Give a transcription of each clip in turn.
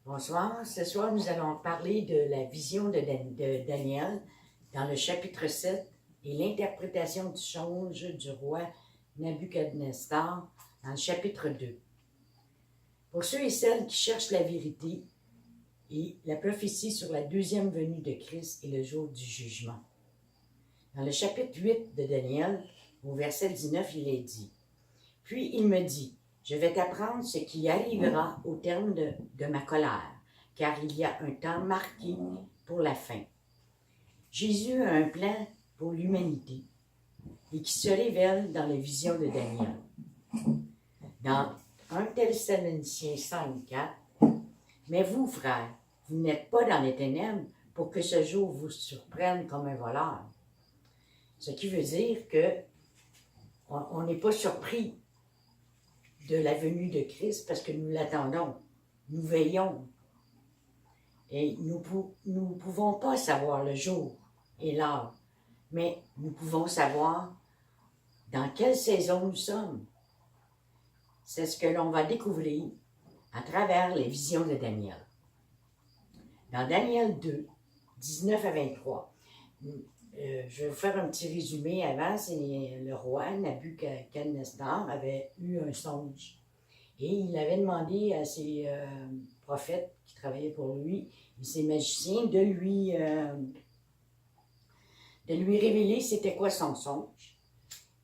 Bonsoir. Ce soir, nous allons parler de la vision de Daniel dans le chapitre 7 et l'interprétation du songe du roi Nabuchodonosor dans le chapitre 2. Pour ceux et celles qui cherchent la vérité et la prophétie sur la deuxième venue de Christ et le jour du jugement. Dans le chapitre 8 de Daniel, au verset 19, il est dit « Puis il me dit, je vais t'apprendre ce qui arrivera au terme de ma colère, car il y a un temps marqué pour la fin. Jésus a un plan pour l'humanité et qui se révèle dans les visions de Daniel. Dans 1 Thessaloniciens 5, 4, « Mais vous, frères, vous n'êtes pas dans les ténèbres pour que ce jour vous surprenne comme un voleur. » Ce qui veut dire que on n'est pas surpris de la venue de Christ parce que nous l'attendons, nous veillons. Et nous ne pouvons pas savoir le jour et l'heure, mais nous pouvons savoir dans quelle saison nous sommes. C'est ce que l'on va découvrir à travers les visions de Daniel. Dans Daniel 2, 19 à 23, je vais vous faire un petit résumé avant. C'est le roi Nabuchodonosor avait eu un songe et il avait demandé à ses prophètes qui travaillaient pour lui et ses magiciens de lui révéler c'était quoi son songe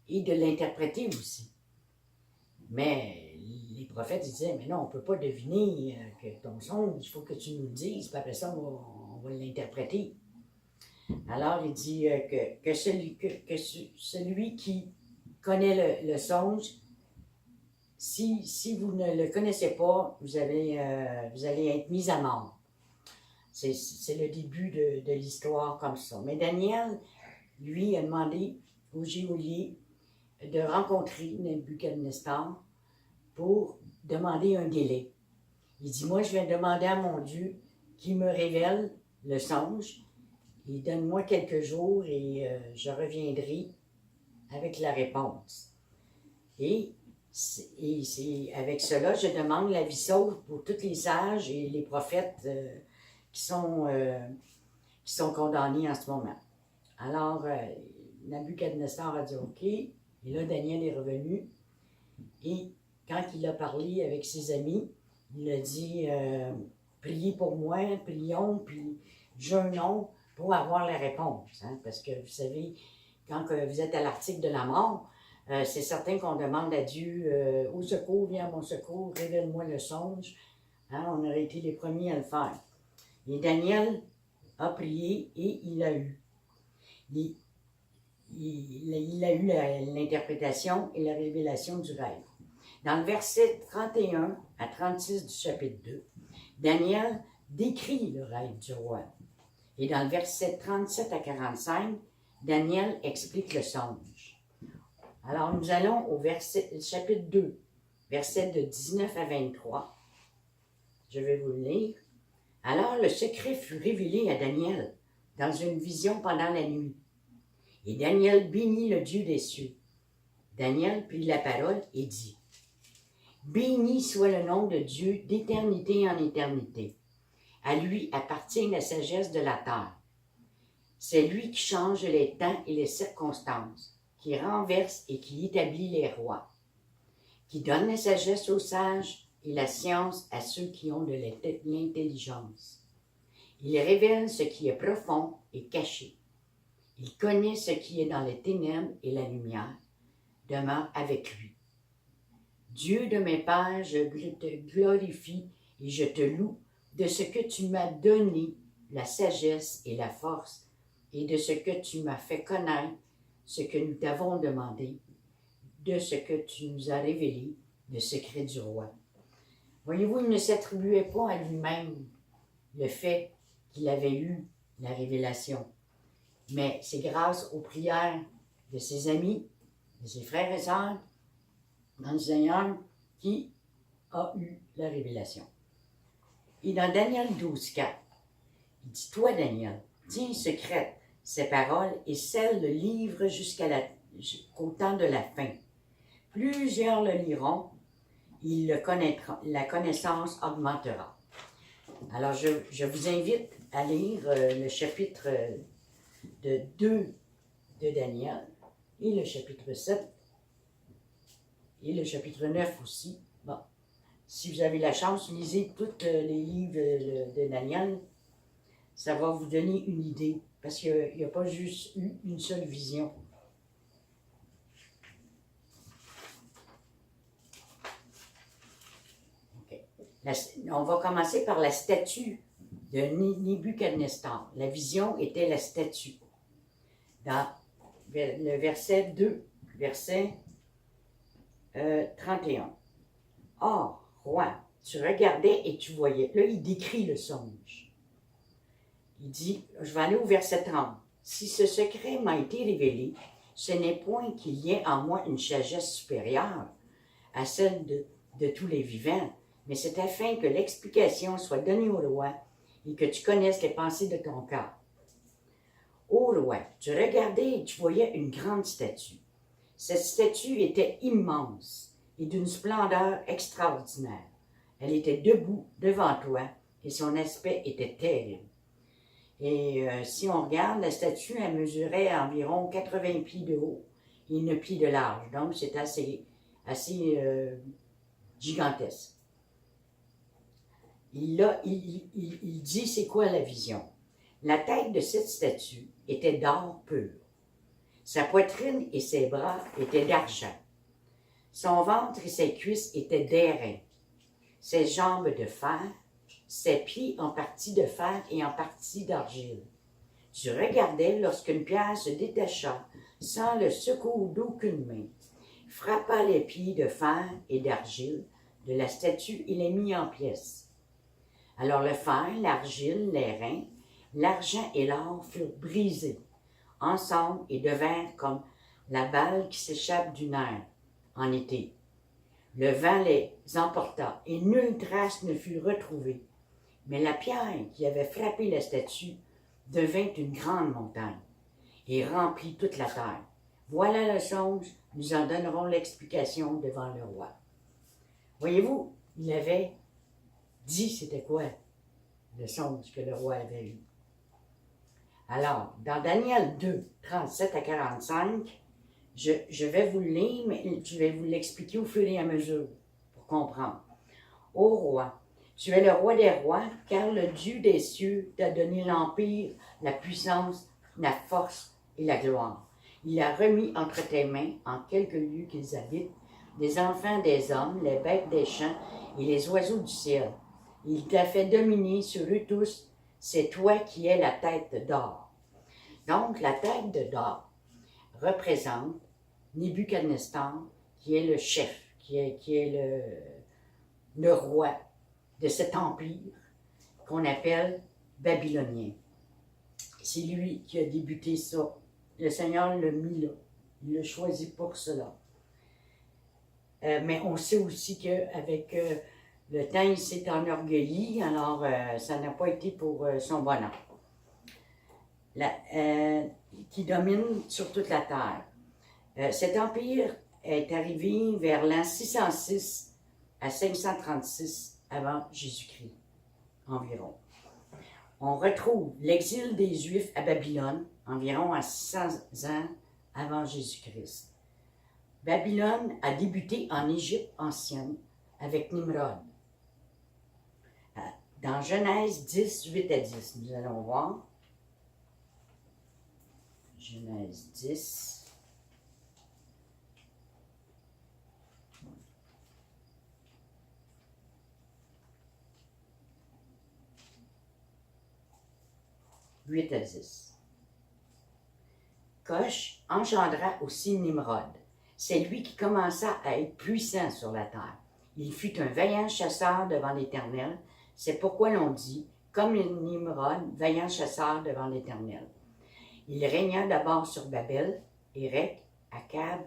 et de l'interpréter aussi. Mais les prophètes disaient, mais non, on ne peut pas deviner que ton songe, il faut que tu nous le dises, puis après ça, on va l'interpréter. Alors, il dit que celui qui connaît le songe, si vous ne le connaissez pas, vous allez être mis à mort. C'est le début de l'histoire comme ça. Mais Daniel, lui, a demandé au geôlier de rencontrer Nabuchodonosor pour demander un délai. Il dit, moi, je vais demander à mon Dieu qu'il me révèle le songe. Il donne-moi quelques jours et je reviendrai avec la réponse. Et avec cela, je demande la vie sauve pour tous les sages et les prophètes qui sont condamnés en ce moment. Alors, Nabuchodonosor a dit OK, et là, Daniel est revenu. Et quand il a parlé avec ses amis, il a dit priez pour moi, prions, puis jeûnons pour avoir la réponse. Hein, parce que vous savez, quand vous êtes à l'article de la mort, c'est certain qu'on demande à Dieu au secours, viens à mon secours, révèle-moi le songe. Hein, on aurait été les premiers à le faire. Et Daniel a prié et il a eu. Il a eu l'interprétation et la révélation du rêve. Dans le verset 31 à 36 du chapitre 2, Daniel décrit le rêve du roi. Et dans le verset 37 à 45, Daniel explique le songe. Alors, nous allons au chapitre 2, verset de 19 à 23. Je vais vous le lire. Alors, le secret fut révélé à Daniel dans une vision pendant la nuit. Et Daniel bénit le Dieu des cieux. Daniel prit la parole et dit, « Béni soit le nom de Dieu d'éternité en éternité. À lui appartient la sagesse de la terre. C'est lui qui change les temps et les circonstances, qui renverse et qui établit les rois, qui donne la sagesse aux sages et la science à ceux qui ont de l'intelligence. Il révèle ce qui est profond et caché. Il connaît ce qui est dans les ténèbres et la lumière demeure avec lui. Dieu de mes pères, je te glorifie et je te loue de ce que tu m'as donné la sagesse et la force et de ce que tu m'as fait connaître ce que nous t'avons demandé, de ce que tu nous as révélé, le secret du roi. » Voyez-vous, il ne s'attribuait pas à lui-même le fait qu'il avait eu la révélation. Mais c'est grâce aux prières de ses amis, de ses frères et sœurs, dans le Seigneur, qui a eu la révélation. Et dans Daniel 12, 4, il dit, « Toi, Daniel, tiens secrète ces paroles et scelle le livre jusqu'au temps de la fin. Plusieurs le liront il le connaîtra, la connaissance augmentera. Alors, je vous invite à lire le chapitre de 2 de Daniel et le chapitre 7 et le chapitre 9 aussi. Bon, si vous avez la chance, lisez tous les livres de Daniel. Ça va vous donner une idée, parce qu'il n'y a pas juste eu une seule vision. Okay. On va commencer par la statue de Nebuchadnezzar. La vision était la statue. Dans le verset 2, verset 31. Or, roi, tu regardais et tu voyais. Là, il décrit le songe. Il dit, je vais aller au verset 30. Si ce secret m'a été révélé, ce n'est point qu'il y ait en moi une sagesse supérieure à celle de tous les vivants, mais c'est afin que l'explication soit donnée au roi et que tu connaisses les pensées de ton cœur. Ô roi, tu regardais et tu voyais une grande statue. Cette statue était immense et d'une splendeur extraordinaire. Elle était debout devant toi et son aspect était terrible. Et si on regarde, la statue, elle mesurait environ 80 pieds de haut et 1 pied de large. Donc, c'est assez gigantesque. Il dit, c'est quoi la vision? La tête de cette statue était d'or pur. Sa poitrine et ses bras étaient d'argent. Son ventre et ses cuisses étaient d'airain. Ses jambes de fer, ses pieds en partie de fer et en partie d'argile. Tu regardais lorsqu'une pierre se détacha sans le secours d'aucune main, frappa les pieds de fer et d'argile de la statue et les mit en pièces. Alors le fer, l'argile, l'airain, l'argent et l'or furent brisés ensemble et devinrent comme la balle qui s'échappe du nerf en été. Le vent les emporta et nulle trace ne fut retrouvée. Mais la pierre qui avait frappé la statue devint une grande montagne et remplit toute la terre. Voilà le songe, nous en donnerons l'explication devant le roi. Voyez-vous, il avait dit c'était quoi le songe que le roi avait eu. Alors, dans Daniel 2, 37 à 45, je vais vous le lire, mais je vais vous l'expliquer au fur et à mesure pour comprendre. Ô roi, tu es le roi des rois, car le Dieu des cieux t'a donné l'empire, la puissance, la force et la gloire. Il a remis entre tes mains, en quelques lieux qu'ils habitent, des enfants des hommes, les bêtes des champs et les oiseaux du ciel. Il t'a fait dominer sur eux tous, c'est toi qui es la tête d'or. Donc, la tête d'or représente Nebuchadnezzar, qui est le chef, qui est le roi de cet empire qu'on appelle babylonien. C'est lui qui a débuté ça. Le Seigneur l'a mis là. Il l'a choisi pour cela. Mais on sait aussi qu'avec le temps, il s'est enorgueilli, alors ça n'a pas été pour son bonheur. Qui domine sur toute la terre. Cet empire est arrivé vers l'an 606 à 536 avant Jésus-Christ, environ. On retrouve l'exil des Juifs à Babylone, environ à 600 ans avant Jésus-Christ. Babylone a débuté en Égypte ancienne avec Nimrod. Dans Genèse 10, 8 à 10, nous allons voir. Genèse 10. « 8 à 10. Cosh engendra aussi Nimrod. C'est lui qui commença à être puissant sur la terre. Il fut un vaillant chasseur devant l'Éternel. C'est pourquoi l'on dit, comme Nimrod, vaillant chasseur devant l'Éternel. Il régna d'abord sur Babel, Érec, Akkad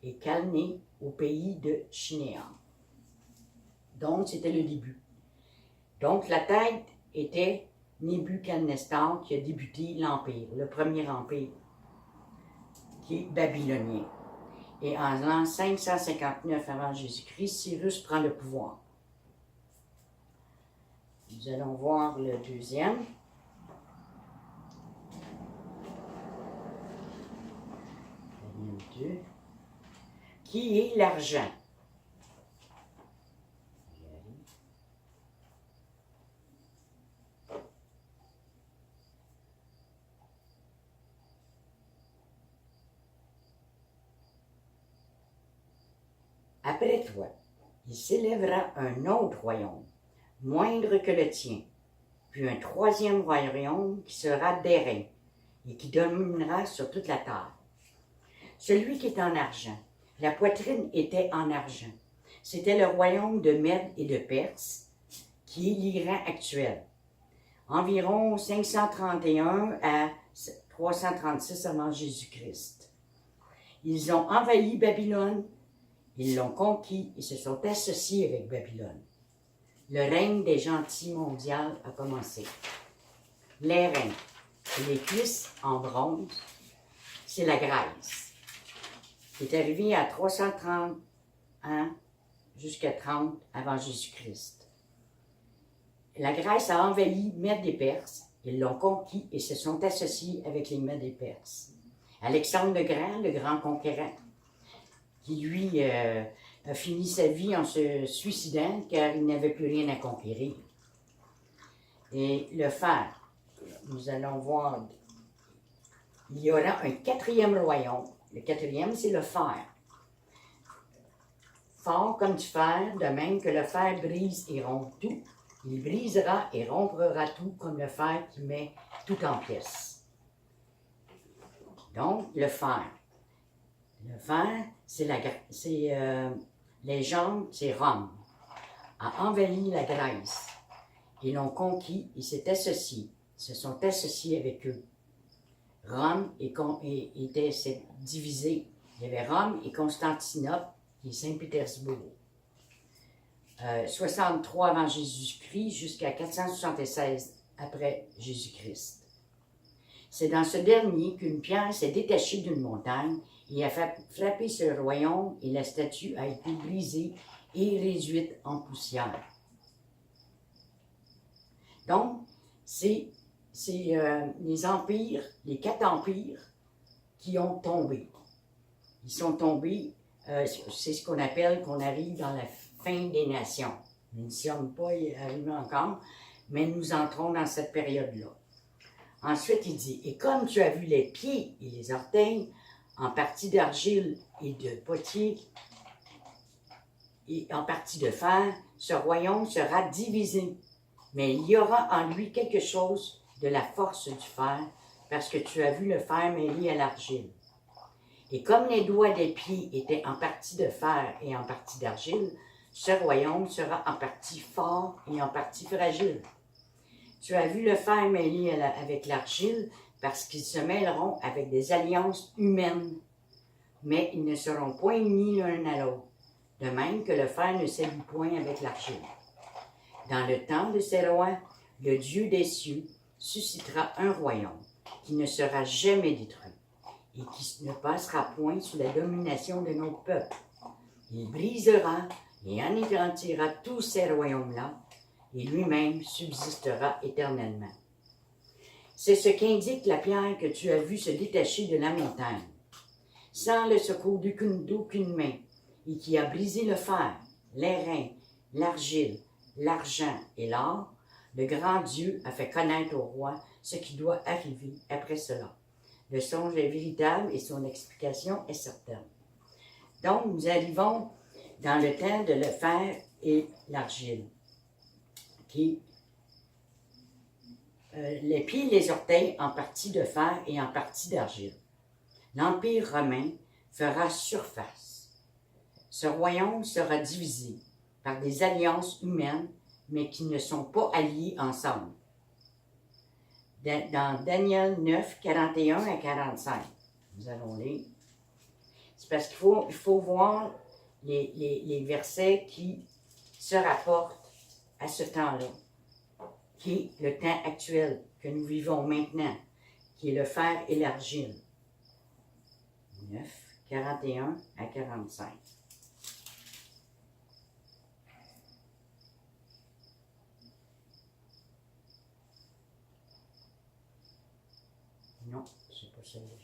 et Calné au pays de Shinéar. Donc, c'était le début. Donc, la tête était Nebuchadnezzar qui a débuté l'empire, le premier empire, qui est babylonien. Et en l'an 559 avant Jésus-Christ, Cyrus prend le pouvoir. Nous allons voir le deuxième. Daniel 2. Qui est l'argent? Après toi, il s'élèvera un autre royaume, moindre que le tien, puis un troisième royaume qui sera d'airain et qui dominera sur toute la terre. Celui qui est en argent, la poitrine était en argent. C'était le royaume de Mède et de Perse, qui est l'Iran actuel. Environ 531 à 336 avant Jésus-Christ. Ils ont envahi Babylone, ils l'ont conquis et se sont associés avec Babylone. Le règne des gentils mondial a commencé. Les reins et les cuisses en bronze, c'est la Grèce. C'est arrivé à 330 ans jusqu'à 30 avant Jésus-Christ. La Grèce a envahi Mèdes et Perses, ils l'ont conquis et se sont associés avec les Mèdes et Perses. Alexandre le grand conquérant, qui lui a fini sa vie en se suicidant car il n'avait plus rien à conquérir. Et le fer, nous allons voir, il y aura un quatrième royaume. Le quatrième, c'est le fer. Fort comme du fer, de même que le fer brise et rompt tout. Il brisera et rompra tout comme le fer qui met tout en pièces. Donc, le fer. Le fer, les jambes, c'est Rome, a envahi la Grèce. Ils l'ont conquis, ils se sont associés avec eux. Rome était divisé. Il y avait Rome et Constantinople et Saint-Pétersbourg. 63 avant Jésus-Christ jusqu'à 476 après Jésus-Christ. C'est dans ce dernier qu'une pierre s'est détachée d'une montagne et a frappé sur le royaume et la statue a été brisée et réduite en poussière. Donc, c'est les empires, les 4 empires qui ont tombé. Ils sont tombés, c'est ce qu'on appelle qu'on arrive dans la fin des nations. Nous ne sommes pas arrivés encore, mais nous entrons dans cette période-là. Ensuite, il dit, « Et comme tu as vu les pieds et les orteils, en partie d'argile et de potier, et en partie de fer, ce royaume sera divisé. Mais il y aura en lui quelque chose de la force du fer, parce que tu as vu le fer mêlé à l'argile. Et comme les doigts des pieds étaient en partie de fer et en partie d'argile, ce royaume sera en partie fort et en partie fragile. Tu as vu le fer mêlé avec l'argile, parce qu'ils se mêleront avec des alliances humaines, mais ils ne seront point unis l'un à l'autre, de même que le fer ne s'allie point avec l'argile. Dans le temps de ces rois, le Dieu des cieux suscitera un royaume qui ne sera jamais détruit et qui ne passera point sous la domination de notre peuple. Il brisera et anéantira tous ces royaumes-là, et lui-même subsistera éternellement. C'est ce qu'indique la pierre que tu as vue se détacher de la montagne, sans le secours d'aucune main, et qui a brisé le fer, l'airain, l'argile, l'argent et l'or. Le grand Dieu a fait connaître au roi ce qui doit arriver après cela. Le songe est véritable et son explication est certaine. Donc, nous arrivons dans le temps de le fer et l'argile. Les pieds et les orteils en partie de fer et en partie d'argile. L'Empire romain fera surface. Ce royaume sera divisé par des alliances humaines, mais qui ne sont pas alliées ensemble. Dans Daniel 9, 41 à 45, nous allons lire. C'est parce qu'il faut voir les versets qui se rapportent à ce temps-là, qui est le temps actuel que nous vivons maintenant, qui est le fer et l'argile. 9, 41 à 45. Non, c'est pas celle-là.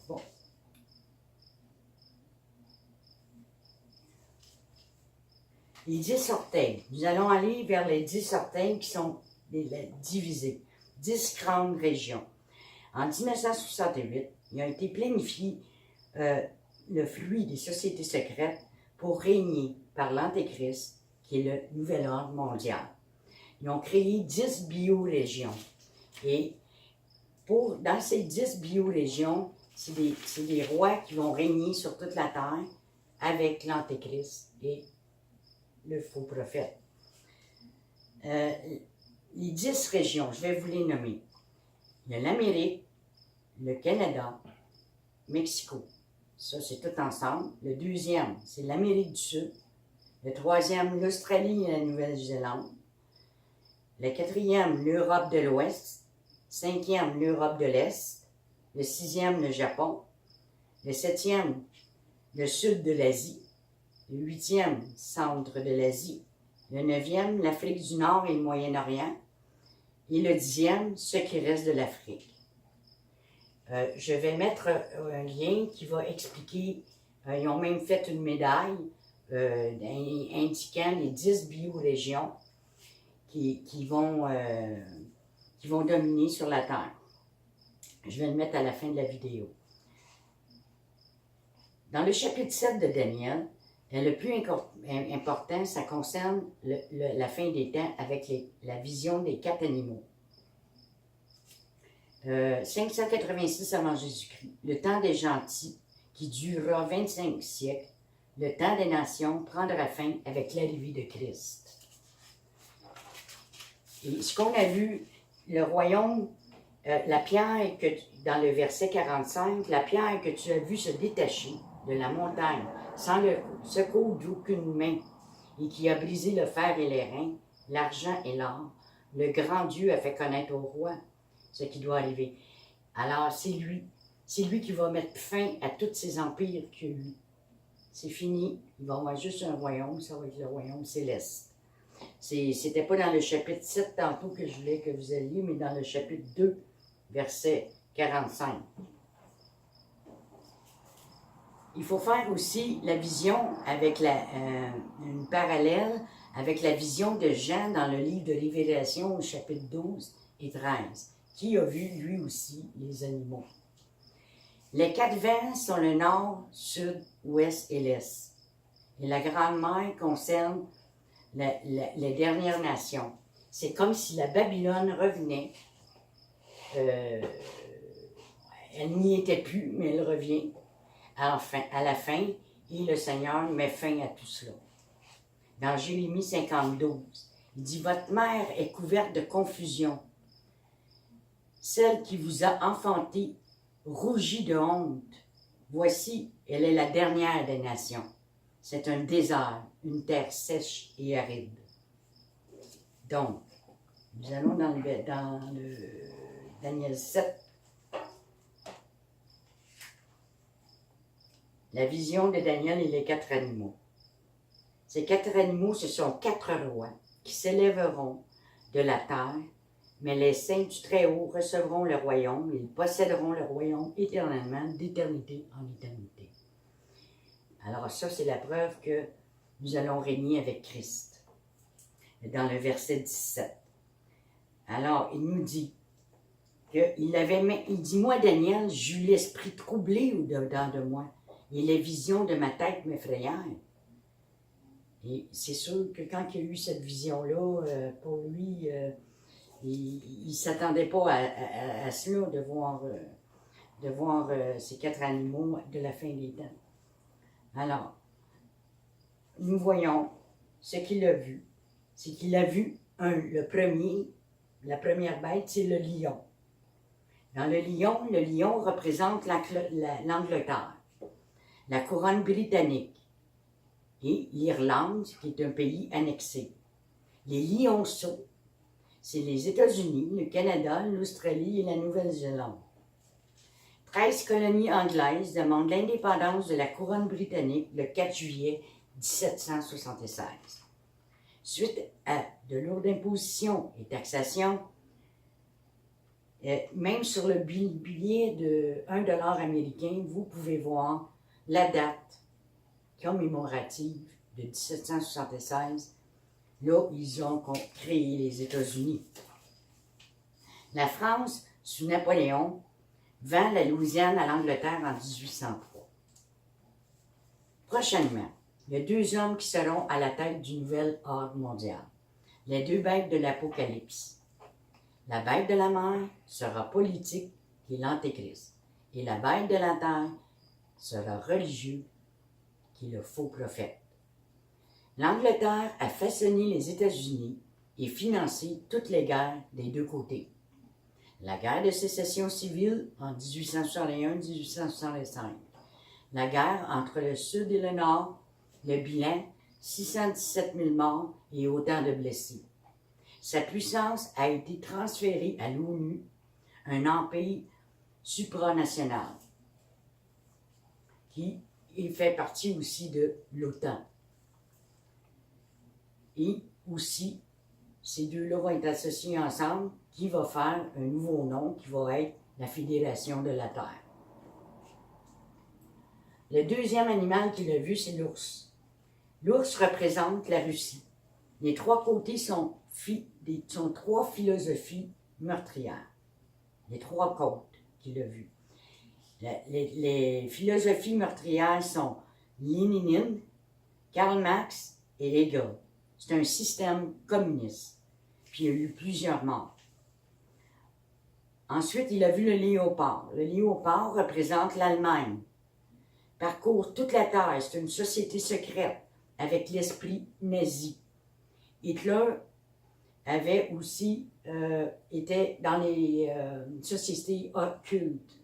Bon. Les 10 orteils. Nous allons aller vers les 10 orteils qui sont divisés. 10 grandes régions. En 1968, il a été planifié le flux des sociétés secrètes pour régner par l'Antéchrist, qui est le nouvel ordre mondial. Ils ont créé 10 biorégions. Et dans ces 10 biorégions, c'est des rois qui vont régner sur toute la terre avec l'Antéchrist et le faux prophète. Les 10 régions, je vais vous les nommer. Il y a l'Amérique, le Canada, Mexico. Ça, c'est tout ensemble. Le deuxième, c'est l'Amérique du Sud. Le troisième, l'Australie et la Nouvelle-Zélande. Le quatrième, l'Europe de l'Ouest. Cinquième, l'Europe de l'Est. Le sixième, le Japon. Le septième, le sud de l'Asie. Le huitième, centre de l'Asie. Le neuvième, l'Afrique du Nord et le Moyen-Orient. Et le dixième, ce qui reste de l'Afrique. Je vais mettre un lien qui va expliquer, ils ont même fait une médaille indiquant les 10 biorégions qui vont dominer sur la Terre. Je vais le mettre à la fin de la vidéo. Dans le chapitre 7 de Daniel, le plus important, ça concerne la fin des temps avec la vision des 4 animaux. 586 avant Jésus-Christ, le temps des gentils, qui durera 25 siècles, le temps des nations prendra fin avec l'arrivée de Christ. Et ce qu'on a vu, le royaume, la pierre dans le verset 45, la pierre que tu as vue se détacher de la montagne, sans le secours d'aucune main, et qui a brisé le fer et les reins, l'argent et l'or, le grand Dieu a fait connaître au roi ce qui doit arriver. Alors, c'est lui qui va mettre fin à tous ces empires qu'il y a eu. C'est fini, il va y avoir juste un royaume, ça va être le royaume céleste. C'était pas dans le chapitre 7 tantôt que je voulais que vous alliez, mais dans le chapitre 2, verset 45. Il faut faire aussi la vision avec une parallèle avec la vision de Jean dans le livre de Révélation au chapitre 12 et 13, qui a vu lui aussi les animaux. Les 4 vents sont le nord, sud, ouest et l'est. Et la grande mer concerne les dernières nations. C'est comme si la Babylone revenait. Elle n'y était plus, mais elle revient à la fin, et le Seigneur met fin à tout cela. Dans Jérémie 52, il dit « Votre mère est couverte de confusion. Celle qui vous a enfanté rougit de honte. Voici, elle est la dernière des nations. C'est un désert, une terre sèche et aride. » Donc, nous allons dans le Daniel 7. La vision de Daniel et les 4 animaux. Ces 4 animaux, ce sont 4 rois qui s'élèveront de la terre, mais les saints du Très-Haut recevront le royaume, ils posséderont le royaume éternellement, d'éternité en éternité. Alors ça, c'est la preuve que nous allons régner avec Christ. Dans le verset 17. Alors, il nous dit il dit, moi, Daniel, j'eus l'esprit troublé au-dedans de moi, et les visions de ma tête m'effrayèrent. Et c'est sûr que quand il a eu cette vision-là, pour lui, il ne s'attendait pas à cela, de voir ces 4 animaux de la fin des temps. Alors, nous voyons ce qu'il a vu. C'est qu'il a vu le premier, La première bête, c'est le lion. Dans le lion représente l'Angleterre, la couronne britannique et l'Irlande, qui est un pays annexé. Les lionceaux, c'est les États-Unis, le Canada, l'Australie et la Nouvelle-Zélande. 13 colonies anglaises demandent l'indépendance de la couronne britannique le 4 juillet 1776. Suite à de lourdes impositions et taxations, même sur le billet de 1 $ américain, vous pouvez voir la date commémorative de 1776. Là, ils ont créé les États-Unis. La France, sous Napoléon, vend la Louisiane à l'Angleterre en 1803. Prochainement, il y a 2 hommes qui seront à la tête du nouvel ordre mondial. Les 2 bêtes de l'Apocalypse. La bête de la mer sera politique, qui est l'Antéchrist. Et la bête de la terre sera religieux, qui est le faux prophète. L'Angleterre a façonné les États-Unis et financé toutes les guerres des 2 côtés. La guerre de sécession civile en 1861-1865. La guerre entre le Sud et le Nord, le bilan, 617 000 morts et autant de blessés. Sa puissance a été transférée à l'ONU, un empire supranational, qui fait partie aussi de l'OTAN. Et aussi, ces 2-là vont être associés ensemble, qui va faire un nouveau nom, qui va être la Fédération de la Terre. Le 2e animal qu'il a vu, c'est l'ours. L'ours représente la Russie. Les 3 côtés sont 3 philosophies meurtrières. Les 3 côtes qu'il a vues. Les philosophies meurtrières sont Lénine, Karl Marx et Hegel. C'est un système communiste. Puis il y a eu plusieurs morts. Ensuite, il a vu le léopard. Le léopard représente l'Allemagne. Parcourt toute la Terre. C'est une société secrète avec l'esprit nazi. Hitler avait aussi été dans les sociétés occultes.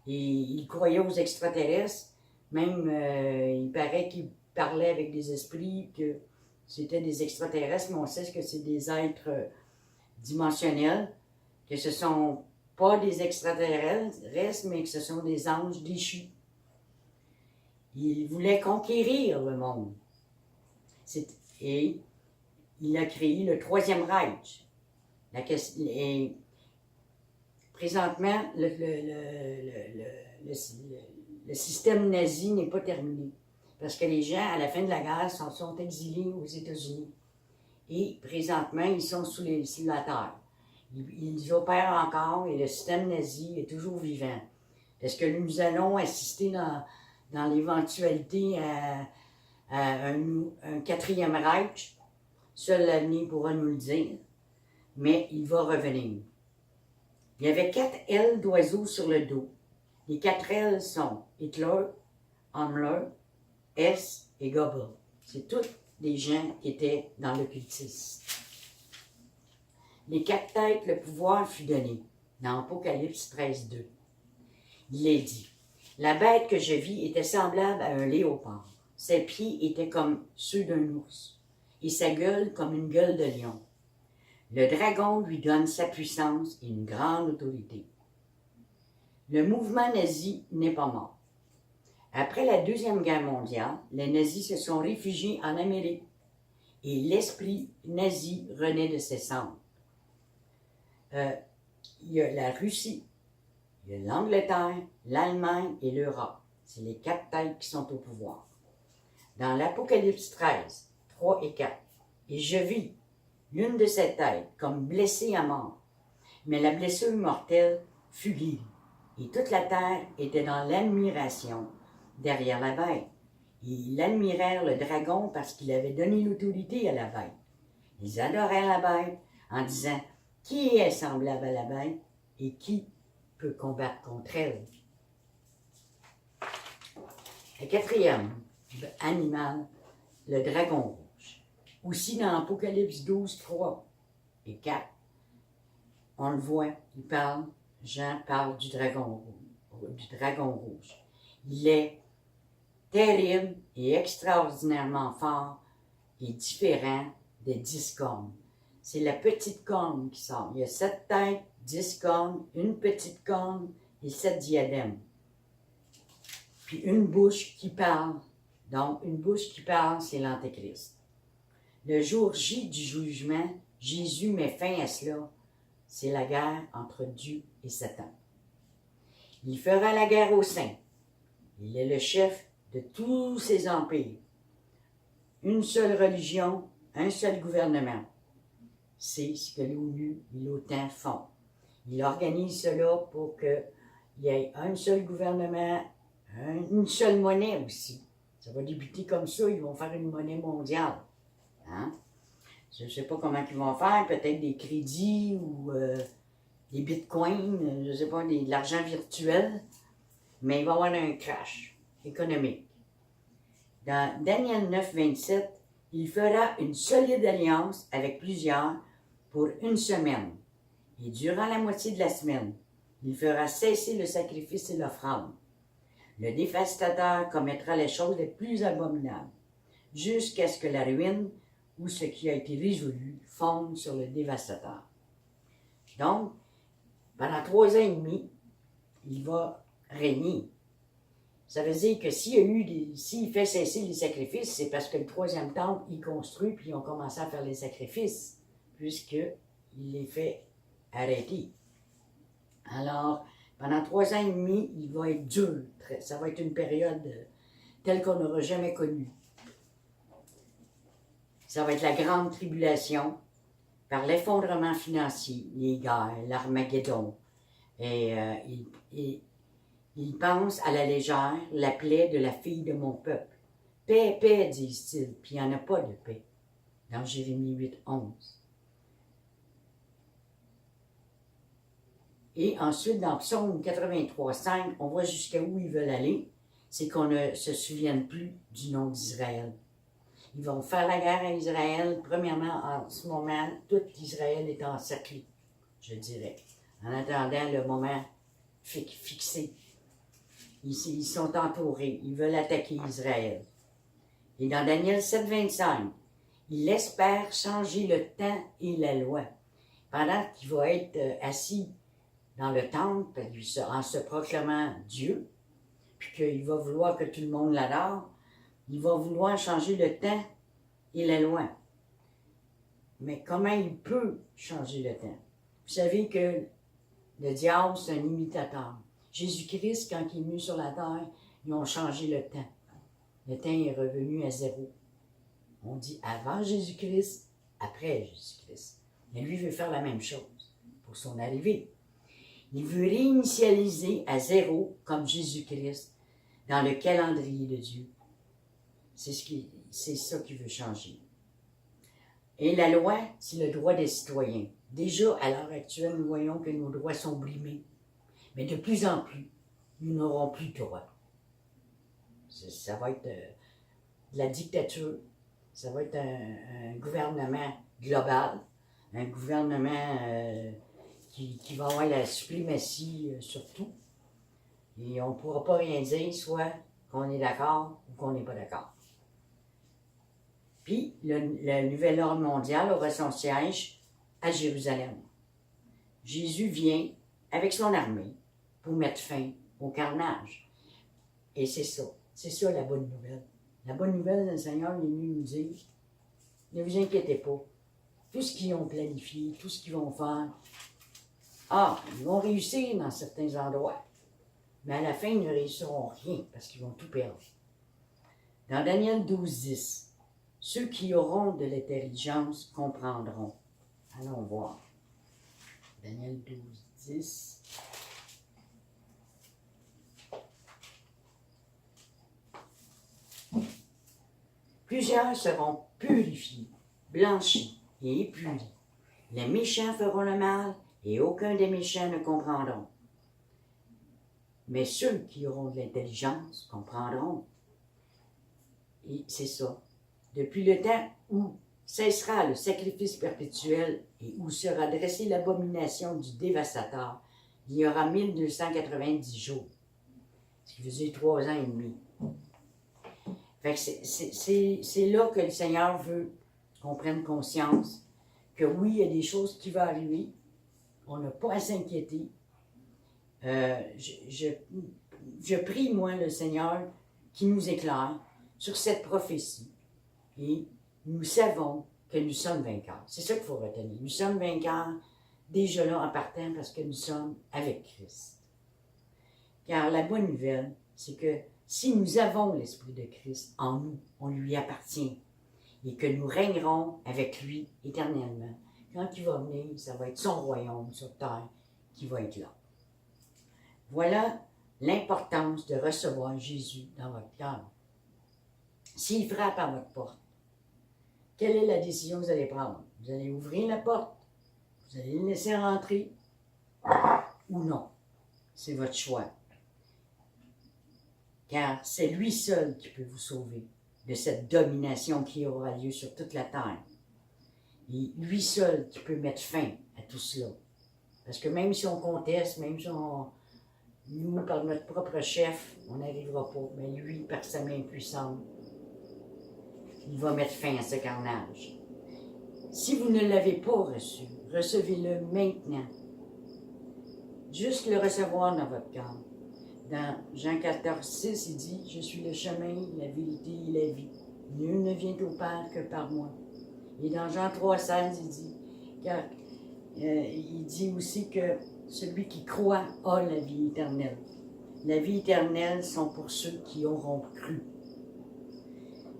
Et il croyait aux extraterrestres. Même, il paraît qu'il parlait avec des esprits, que c'était des extraterrestres, mais on sait que c'est des êtres dimensionnels, que ce ne sont pas des extraterrestres, mais que ce sont des anges déchus. Il voulait conquérir le monde. Et il a créé le 3e Reich. Et présentement, le système nazi n'est pas terminé. Parce que les gens, à la fin de la guerre, sont exilés aux États-Unis. Et présentement, ils sont sous la terre. Ils opèrent encore et le système nazi est toujours vivant. Est-ce que nous allons assister dans l'éventualité à un 4e Reich? Seul l'avenir pourra nous le dire. Mais il va revenir. Il y avait 4 ailes d'oiseaux sur le dos. Les 4 ailes sont Hitler, Himmler, Hess et Goebbels. C'est tous des gens qui étaient dans l'occultisme. Les 4 têtes, le pouvoir fut donné. Dans Apocalypse 13:2. Il est dit, la bête que je vis était semblable à un léopard. Ses pieds étaient comme ceux d'un ours, et sa gueule comme une gueule de lion. Le dragon lui donne sa puissance et une grande autorité. Le mouvement nazi n'est pas mort. Après la Deuxième Guerre mondiale, les nazis se sont réfugiés en Amérique et l'esprit nazi renaît de ses cendres. Il y a la Russie, il y a l'Angleterre, l'Allemagne et l'Europe. C'est les 4 têtes qui sont au pouvoir. Dans l'Apocalypse 13, 3 et 4, et je vis l'une de ces têtes comme blessée à mort, mais la blessure mortelle fut guérie, et toute la terre était dans l'admiration derrière la bête. Ils admirèrent le dragon parce qu'il avait donné l'autorité à la bête. Ils adorèrent la bête en disant « Qui est semblable à la bête et qui peut combattre contre elle? » Le 4e animal, le dragon rouge. Aussi dans Apocalypse 12, 3 et 4, on le voit, Jean parle du dragon rouge. Il est terrible et extraordinairement fort et différent des 10 cornes. C'est la petite corne qui sort. Il y a 7 têtes, 10 cornes, une petite corne et 7 diadèmes. Puis une bouche qui parle. Donc, une bouche qui parle, c'est l'Antéchrist. Le jour J du jugement, Jésus met fin à cela. C'est la guerre entre Dieu et Satan. Il fera la guerre aux saints. Il est le chef de tous ces empires. Une seule religion, un seul gouvernement. C'est ce que l'ONU et l'OTAN font. Il organise cela pour qu'il y ait un seul gouvernement, une seule monnaie aussi. Ça va débuter comme ça, ils vont faire une monnaie mondiale. Hein? Je ne sais pas comment ils vont faire, peut-être des crédits ou des bitcoins, je ne sais pas, de l'argent virtuel, mais il va y avoir un crash économique. Dans Daniel 9, 27, il fera une solide alliance avec plusieurs pour une semaine. Et durant la moitié de la semaine, il fera cesser le sacrifice et l'offrande. Le dévastateur commettra les choses les plus abominables, jusqu'à ce que la ruine ou ce qui a été résolu fonde sur le dévastateur. Donc, pendant 3 ans et demi, il va régner. Ça veut dire que s'il fait cesser les sacrifices, c'est parce que le 3e temple, il construit, puis ils ont commencé à faire les sacrifices, puisqu'il les fait arrêter. Alors, pendant 3 ans et demi, il va être dur. Ça va être une période telle qu'on n'aura jamais connue. Ça va être la grande tribulation par l'effondrement financier, les guerres, l'Armageddon. Et il pense à la légère la plaie de la fille de mon peuple. Paix, paix, disent-ils, puis il n'y en a pas de paix. Dans Jérémie 8, 11. Et ensuite, dans Psaume 83, 5, on voit jusqu'à où ils veulent aller. C'est qu'on ne se souvienne plus du nom d'Israël. Ils vont faire la guerre à Israël. Premièrement, en ce moment, tout Israël est encerclé, je dirais. En attendant le moment fixé. Ils sont entourés. Ils veulent attaquer Israël. Et dans Daniel 7, 25, il espère changer le temps et la loi. Pendant qu'il va être assis dans le temple, en se proclamant Dieu, puis qu'il va vouloir que tout le monde l'adore, il va vouloir changer le temps et la loi. Mais comment il peut changer le temps? Vous savez que le diable, c'est un imitateur. Jésus-Christ, quand il est venu sur la terre, ils ont changé le temps. Le temps est revenu à 0. On dit avant Jésus-Christ, après Jésus-Christ. Mais lui veut faire la même chose pour son arrivée. Il veut réinitialiser à 0 comme Jésus-Christ dans le calendrier de Dieu. C'est ça qu'il veut changer. Et la loi, c'est le droit des citoyens. Déjà, à l'heure actuelle, nous voyons que nos droits sont brimés. Mais de plus en plus, nous n'aurons plus de droits. Ça va être de la dictature. Ça va être un gouvernement global. Un gouvernement qui va avoir la suprématie sur tout. Et on ne pourra pas rien dire, soit qu'on est d'accord ou qu'on n'est pas d'accord. Puis, le nouvel ordre mondial aura son siège à Jérusalem. Jésus vient avec son armée pour mettre fin au carnage. Et c'est ça la bonne nouvelle. La bonne nouvelle, le Seigneur est venu nous dire, ne vous inquiétez pas, tout ce qu'ils ont planifié, tout ce qu'ils vont faire, ils vont réussir dans certains endroits, mais à la fin, ils ne réussiront rien parce qu'ils vont tout perdre. Dans Daniel 12, 10, ceux qui auront de l'intelligence comprendront. Allons voir. Daniel 12, 10. Plusieurs seront purifiés, blanchis et épurés. Les méchants feront le mal et aucun des méchants ne comprendront. Mais ceux qui auront de l'intelligence comprendront. Et c'est ça. Depuis le temps où cessera le sacrifice perpétuel et où sera dressée l'abomination du dévastateur, il y aura 1290 jours. Ce qui veut dire 3 ans et demi. Fait que c'est là que le Seigneur veut qu'on prenne conscience que oui, il y a des choses qui vont arriver. On n'a pas à s'inquiéter. Je prie, moi, le Seigneur, qui nous éclaire sur cette prophétie. Et nous savons que nous sommes vainqueurs. C'est ça qu'il faut retenir. Nous sommes vainqueurs déjà là en partant parce que nous sommes avec Christ. Car la bonne nouvelle, c'est que si nous avons l'Esprit de Christ en nous, on lui appartient et que nous régnerons avec lui éternellement. Quand il va venir, ça va être son royaume sur terre qui va être là. Voilà l'importance de recevoir Jésus dans votre cœur. S'il frappe à votre porte, quelle est la décision que vous allez prendre? Vous allez ouvrir la porte, vous allez le laisser rentrer ou non. C'est votre choix. Car c'est lui seul qui peut vous sauver de cette domination qui aura lieu sur toute la terre. Et lui seul qui peut mettre fin à tout cela. Parce que même si on conteste, même si nous, par notre propre chef, on n'arrivera pas. Mais lui, par sa main puissante, il va mettre fin à ce carnage. Si vous ne l'avez pas reçu, recevez-le maintenant. Juste le recevoir dans votre cœur. Dans Jean 14, 6, il dit « Je suis le chemin, la vérité et la vie. Nul ne vient au Père que par moi. » Et dans Jean 3, 16, il dit aussi que celui qui croit a la vie éternelle. La vie éternelle sont pour ceux qui auront cru.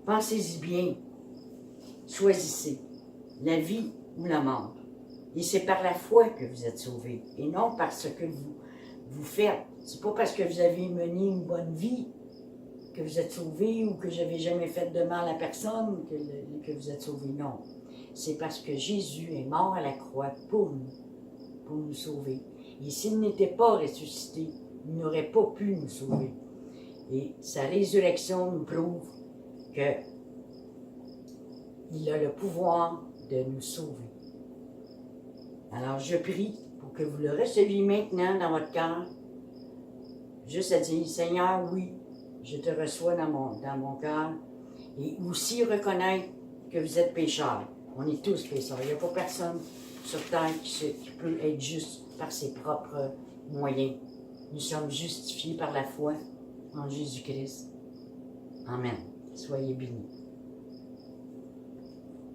Pensez-y bien. Choisissez la vie ou la mort. Et c'est par la foi que vous êtes sauvés, et non par ce que vous faites. C'est pas parce que vous avez mené une bonne vie que vous êtes sauvés ou que je n'avez jamais fait de mal à personne que vous êtes sauvés. Non. C'est parce que Jésus est mort à la croix pour nous sauver. Et s'il n'était pas ressuscité, il n'aurait pas pu nous sauver. Et sa résurrection nous prouve qu'il a le pouvoir de nous sauver. Alors je prie pour que vous le receviez maintenant dans votre cœur. Juste à dire, Seigneur, oui, je te reçois dans mon cœur. Et aussi reconnaître que vous êtes pécheurs. On est tous pécheurs. Il n'y a pas personne sur terre qui peut être juste par ses propres moyens. Nous sommes justifiés par la foi en Jésus-Christ. Amen. Soyez bénis.